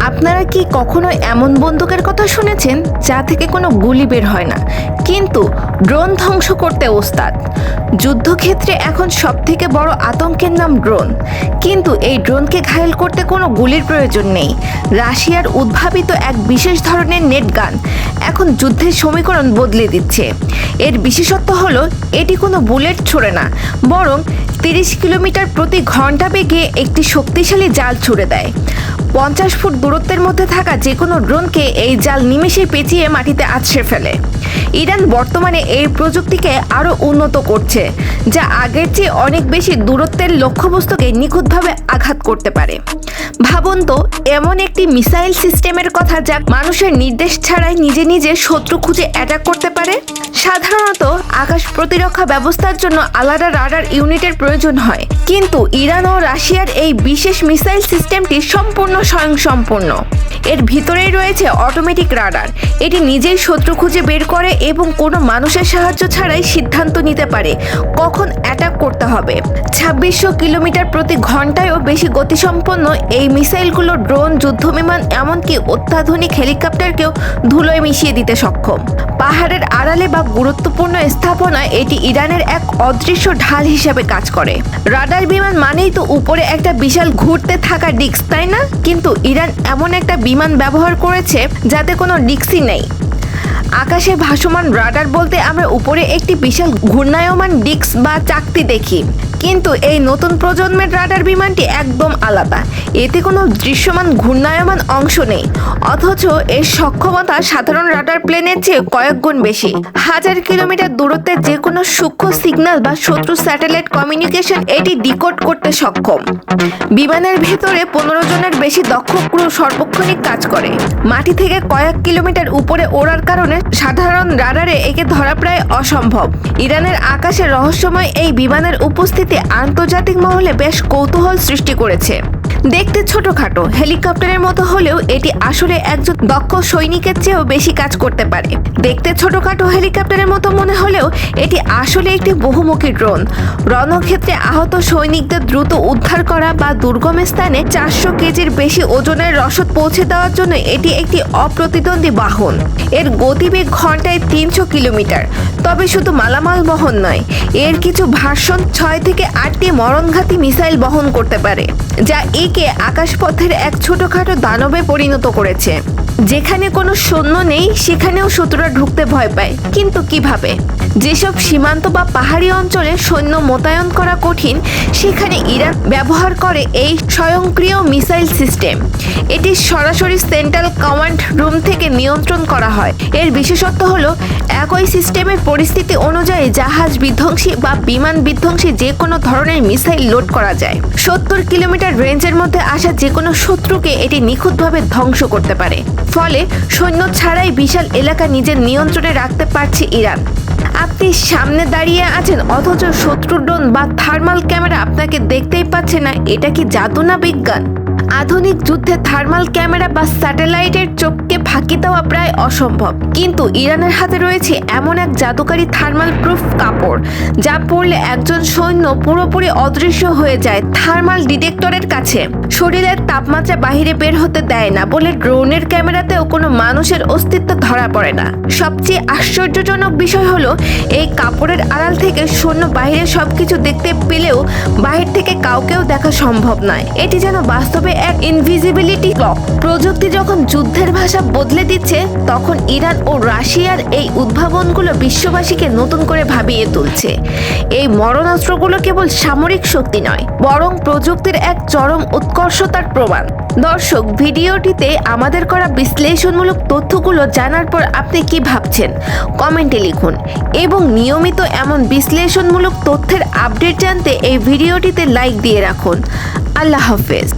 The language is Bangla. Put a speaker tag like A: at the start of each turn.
A: আপনারা কি কখনো এমন বন্দুকের কথা শুনেছেন যা থেকে কোনো গুলি বের হয় না, কিন্তু ড্রোন ধ্বংস করতে ওস্তাদ? যুদ্ধক্ষেত্রে এখন সবথেকে বড় আতঙ্কের নাম ড্রোন। কিন্তু এই ড্রোনকে ঘায়েল করতে কোনো গুলির প্রয়োজন নেই। রাশিয়ার উদ্ভাবিত এক বিশেষ ধরনের নেট গান এখন যুদ্ধের সমীকরণ বদলে দিচ্ছে। এর বিশেষত্ব হলো এটি কোনো বুলেট ছোড়ে না, বরং 30 কিলোমিটার প্রতি ঘন্টা বেগে একটি শক্তিশালী জাল ছুড়ে দেয়। 50 ফুট দূরত্বের মধ্যে থাকা যে কোনো ড্রোনকে এই জাল নিমেষে পেঁচিয়ে মাটিতে আছড়ে ফেলে। ইরান বর্তমানে এই প্রযুক্তিকে আরও উন্নত করছে, যা আগের চেয়ে অনেক বেশি দূরত্বের লক্ষ্যবস্তুকে নিখুঁতভাবে আঘাত করতে পারে। ভাবুন তো, এমন একটি মিসাইল সিস্টেমের কথা যা মানুষের নির্দেশ ছাড়াই নিজে নিজে শত্রু খুঁজে অ্যাটাক করতে পারে। সাধারণত আকাশ প্রতিরক্ষা ব্যবস্থার জন্য আলাদা রাডার ইউনিটের প্রয়োজন হয়, কিন্তু ইরান ও রাশিয়ার এই বিশেষ মিসাইল সিস্টেমটি সম্পূর্ণ স্বয়ংসম্পূর্ণ। এর ভিতরেই রয়েছে অটোমেটিক রাডার। এটি নিজেই শত্রু খুঁজে বের করে এবং কোনো মানুষের সাহায্য ছাড়াই সিদ্ধান্ত নিতে পারে কখন অ্যাটাক করতে হবে। 2600 কিলোমিটার প্রতি ঘন্টায়ও বেশি গতিসম্পন্ন এই মিসাইলগুলো ড্রোন, যুদ্ধবিমান, এমনকি অত্যাধুনিক হেলিকপ্টারকেও ধুলোয় মিশিয়ে দিতে সক্ষম। পাহাড়ের আড়ালে বা গুরুত্বপূর্ণ স্থাপনায় এটি ইরানের এক অদৃশ্য ঢাল হিসেবে কাজ করে। রাডার বিমান মানেই তো উপরে একটা বিশাল ঘুরতে থাকা ডিস্ক, তাই না? কিন্তু ইরান এমন একটা বিমান ব্যবহার করেছে যাতে কোনো ডিস্কই নেই। আকাশে ভাসমান রাডার বলতে আমরা উপরে একটি বিশাল ঘূর্ণায়মান ডিস্ক বা চাকতি দেখি, কিন্তু এই নতুন প্রজন্মের রাডার বিমানটি একদম আলাদা। এতে কোনো দৃশ্যমান ঘূর্ণায়মান অংশ নেই, অথচ এর সক্ষমতা সাধারণ রাডার প্লেনের চেয়ে কয়েক গুণ বেশি। 1000 কিলোমিটার দূরত্বের যে কোনো সূক্ষ্ম সিগন্যাল বা শত্রু স্যাটেলাইট কমিউনিকেশন এটি ডিকোড করতে সক্ষম। বিমানের ভেতরে 15 জনের বেশি দক্ষ ক্রু সর্বক্ষণিক কাজ করে। মাটি থেকে কয়েক কিলোমিটার উপরে ওড়ার কারণে সাধারণ রাডারে একে ধরা প্রায় অসম্ভব। ইরানের আকাশে রহস্যময় এই বিমানের উপস্থিতি আন্তর্জাতিক মহলে বেশ কৌতূহল সৃষ্টি করেছে। দেখতে ছোটখাটো হেলিকপ্টারের মতো হলেও এটি আসলে একজন দক্ষ সৈনিকের চেয়েও বেশি কাজ করতে পারে। দেখতে ছোটখাটো হেলিকপ্টারের মতো মনে হলেও এটি আসলে একটি বহুমুখী ড্রোন। রণক্ষেত্রে আহত সৈনিকদের দ্রুত উদ্ধার করা বা দুর্গম স্থানে 400 কেজির বেশি ওজনের রসদ পৌঁছে দেওয়ার জন্য এটি একটি অপ্রতিদ্বন্দ্বী বাহন। এর গতিবেগ ঘন্টায় 300 কিলোমিটার। তবে শুধু মালামাল বহন নয়, এর কিছু ভার্সন 6 থেকে 8টি মরণঘাতী মিসাইল বহন করতে পারে, যা একে আকাশপথের এক ছোটখাটো দানবে পরিণত করেছে। যেখানে কোনো সৈন্য নেই সেখানেও শত্রুরা ঢুকতে ভয় পায়। কিন্তু কিভাবে? যেসব সীমান্ত বা পাহাড়ি অঞ্চলে সৈন্য মোতায়েন করা কঠিন, সেখানে ইরান ব্যবহার করে এই স্বয়ংক্রিয় মিসাইল সিস্টেম। এটি সরাসরি সেন্ট্রাল কমান্ড রুম থেকে নিয়ন্ত্রণ করা হয়। এর বিশেষত্ব হলো একই সিস্টেমের পরিস্থিতি অনুযায়ী জাহাজ বিধ্বংসী বা বিমান বিধ্বংসী যে কোনো ধরনের মিসাইল লোড করা যায়। 70 কিলোমিটার রেঞ্জের মধ্যে আসা যে কোনো শত্রুকে এটি নিখুঁতভাবে ধ্বংস করতে পারে। ফলে সৈন্য ছাড়াই বিশাল এলাকা নিজের নিয়ন্ত্রণে রাখতে পারছে ইরান। আপনি সামনে দাঁড়িয়ে আছেন, অথচ শত্রু ড্রোন বা থার্মাল ক্যামেরা আপনাকে দেখতেই পাচ্ছে না। এটা কি জাদু না বিজ্ঞান? আধুনিক যুদ্ধে থার্মাল ক্যামেরা বা স্যাটেলাইটের চোখকে ফাঁকি দেওয়া প্রায় অসম্ভব, কিন্তু ইরানের হাতে রয়েছে এমন এক জাদুকারী থার্মাল প্রুফ কাপড়, যা পরলে একজন সৈন্য পুরোপুরি অদৃশ্য হয়ে যায় থার্মাল ডিটেক্টরের কাছে। শরীরের তাপমাত্রা বাহিরে বের হতে দেয় না বলে ড্রোনের ক্যামেরাতেও কোনো মানুষের অস্তিত্ব ধরা পড়ে না। সবচেয়ে আশ্চর্যজনক বিষয় হলো এই কাপড়ের আড়াল থেকে সৈন্য বাহিরে সবকিছু দেখতে পেলেও বাহির থেকে কাউকেও দেখা সম্ভব নয়। এটি যেন বাস্তবে এক ইনভিজিবিলিটি ক্লক। প্রযুক্তি যখন যুদ্ধের ভাষা বদলে দিচ্ছে, তখন ইরান ও রাশিয়ার এই উদ্ভাবনগুলো বিশ্ববাসীকে নতুন করে ভাবিয়ে তুলছে। এই মরণাস্ত্রগুলো কেবল সামরিক শক্তি নয়, বরং প্রযুক্তির এক চরম উৎকর্ষতার প্রমাণ। দর্শক, ভিডিওটিতে আমাদের করা বিশ্লেষণমূলক তথ্যগুলো জানার পর আপনি কি ভাবছেন কমেন্টে লিখুন, এবং নিয়মিত এমন বিশ্লেষণমূলক তথ্যের আপডেট জানতে এই ভিডিওটিতে লাইক দিয়ে রাখুন। আল্লাহ হাফেজ।